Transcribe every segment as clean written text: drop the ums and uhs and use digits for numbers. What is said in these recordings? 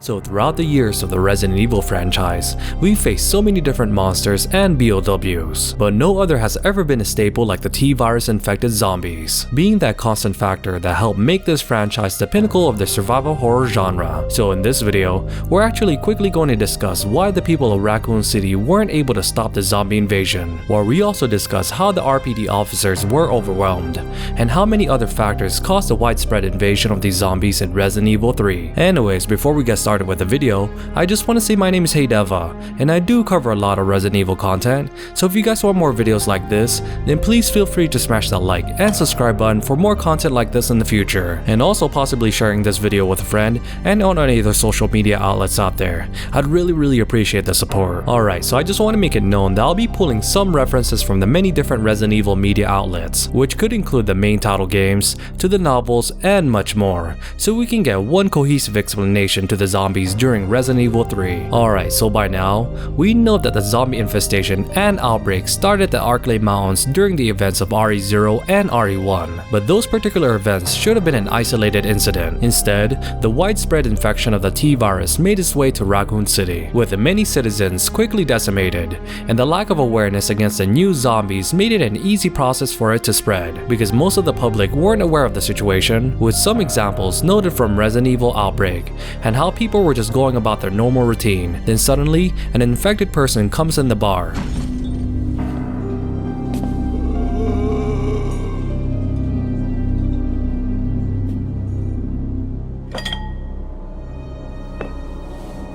So throughout the years of the Resident Evil franchise, we've faced so many different monsters and BOWs, but no other has ever been a staple like the T-virus infected zombies, being that constant factor that helped make this franchise the pinnacle of the survival horror genre. So in this video, we're actually quickly going to discuss why the people of Raccoon City weren't able to stop the zombie invasion, while we also discuss how the RPD officers were overwhelmed, and how many other factors caused the widespread invasion of these zombies in Resident Evil 3. Anyways, before we get started with the video, I just want to say my name is DeVuH, and I do cover a lot of Resident Evil content, so if you guys want more videos like this, then please feel free to smash that like and subscribe button for more content like this in the future, and also possibly sharing this video with a friend and on any other social media outlets out there. I'd really appreciate the support. Alright, so I just want to make it known that I'll be pulling some references from the many different Resident Evil media outlets, which could include the main title games, to the novels, and much more, so we can get one cohesive explanation to the zombies during Resident Evil 3. Alright, so by now, we know that the zombie infestation and outbreak started at the Arklay Mountains during the events of RE0 and RE1, but those particular events should have been an isolated incident. Instead, the widespread infection of the T-virus made its way to Raccoon City, with many citizens quickly decimated, and the lack of awareness against the new zombies made it an easy process for it to spread, because most of the public weren't aware of the situation, with some examples noted from Resident Evil Outbreak, and how people were just going about their normal routine. Then suddenly, an infected person comes in the bar.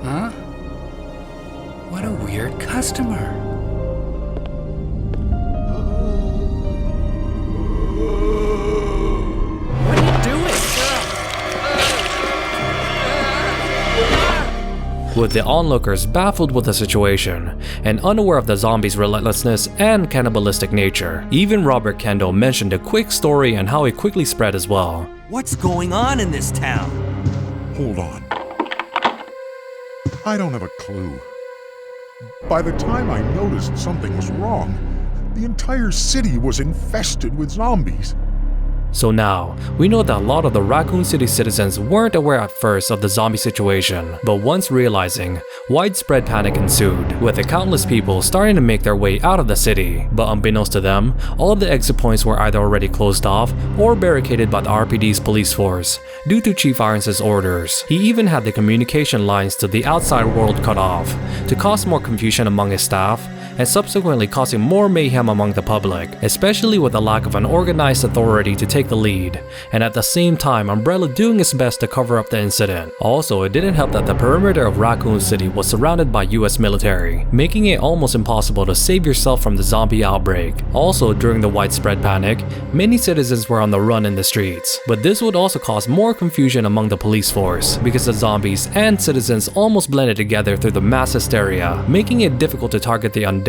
Huh? What a weird customer. What are you doing? With the onlookers baffled with the situation and unaware of the zombies' relentlessness and cannibalistic nature. Even Robert Kendall mentioned a quick story and how it quickly spread as well. What's going on in this town? Hold on. I don't have a clue. By the time I noticed something was wrong, the entire city was infested with zombies. So now, we know that a lot of the Raccoon City citizens weren't aware at first of the zombie situation, but once realizing, widespread panic ensued, with the countless people starting to make their way out of the city. But unbeknownst to them, all of the exit points were either already closed off or barricaded by the RPD's police force, due to Chief Irons' orders. He even had the communication lines to the outside world cut off, to cause more confusion among his staff, and subsequently causing more mayhem among the public, especially with the lack of an organized authority to take the lead, and at the same time Umbrella doing its best to cover up the incident. Also, it didn't help that the perimeter of Raccoon City was surrounded by US military, making it almost impossible to save yourself from the zombie outbreak. Also, during the widespread panic, many citizens were on the run in the streets, but this would also cause more confusion among the police force, because the zombies and citizens almost blended together through the mass hysteria, making it difficult to target the undead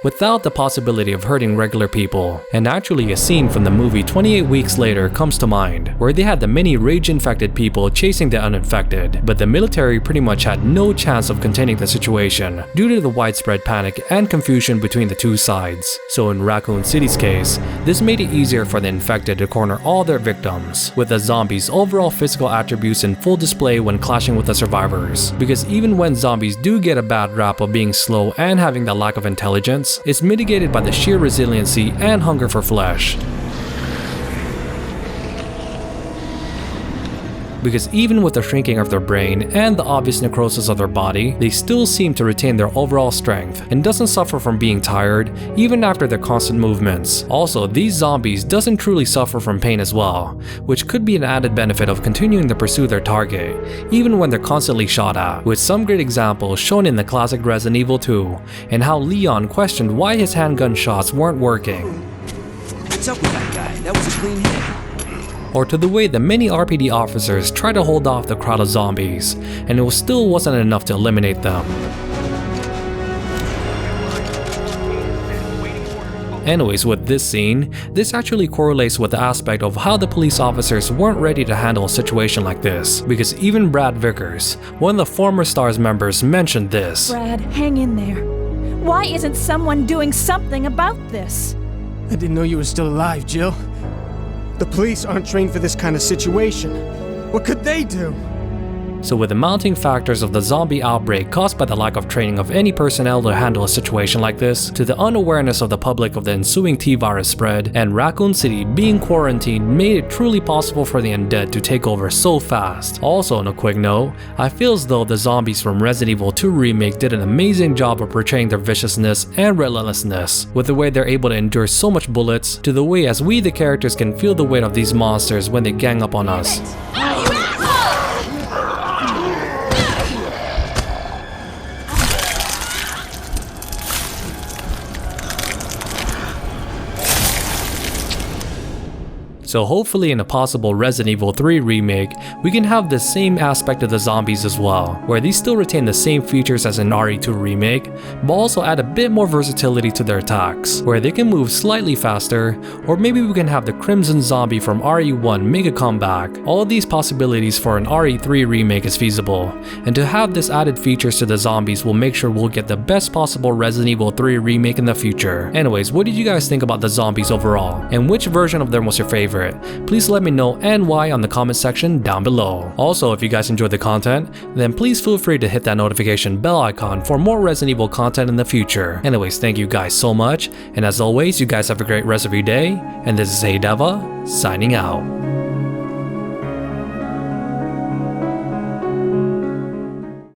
without the possibility of hurting regular people. And actually, a scene from the movie 28 Weeks Later comes to mind, where they had the many rage-infected people chasing the uninfected, but the military pretty much had no chance of containing the situation due to the widespread panic and confusion between the two sides. So in Raccoon City's case, this made it easier for the infected to corner all their victims, with the zombies' overall physical attributes in full display when clashing with the survivors, because even when zombies do get a bad rap of being slow and having the lack of intelligence, it's mitigated by the sheer resiliency and hunger for flesh. Because even with the shrinking of their brain and the obvious necrosis of their body, they still seem to retain their overall strength and doesn't suffer from being tired even after their constant movements. Also, these zombies doesn't truly suffer from pain as well, which could be an added benefit of continuing to pursue their target, even when they're constantly shot at, with some great examples shown in the classic Resident Evil 2, and how Leon questioned why his handgun shots weren't working. What's up with that guy? That was a clean hit. Or to the way that many RPD officers tried to hold off the crowd of zombies, and it still wasn't enough to eliminate them. Anyways, with this scene, this actually correlates with the aspect of how the police officers weren't ready to handle a situation like this, because even Brad Vickers, one of the former STARS members, mentioned this. Brad, hang in there. Why isn't someone doing something about this? I didn't know you were still alive, Jill. The police aren't trained for this kind of situation. What could they do? So with the mounting factors of the zombie outbreak caused by the lack of training of any personnel to handle a situation like this, to the unawareness of the public of the ensuing T-virus spread, and Raccoon City being quarantined made it truly possible for the undead to take over so fast. Also on a quick note, I feel as though the zombies from Resident Evil 2 Remake did an amazing job of portraying their viciousness and relentlessness, with the way they're able to endure so much bullets, to the way as we the characters can feel the weight of these monsters when they gang up on us. So hopefully in a possible Resident Evil 3 remake, we can have the same aspect of the zombies as well, where these still retain the same features as in RE2 remake, but also add a bit more versatility to their attacks, where they can move slightly faster, or maybe we can have the Crimson Zombie from RE1 make a comeback. All of these possibilities for an RE3 remake is feasible, and to have this added features to the zombies will make sure we'll get the best possible Resident Evil 3 remake in the future. Anyways, what did you guys think about the zombies overall, and which version of them was your favorite? Please let me know and why on the comment section down below. Also, if you guys enjoyed the content, then please feel free to hit that notification bell icon for more Resident Evil content in the future. Anyways, thank you guys so much, and as always, you guys have a great rest of your day, and this is DeVuH signing out.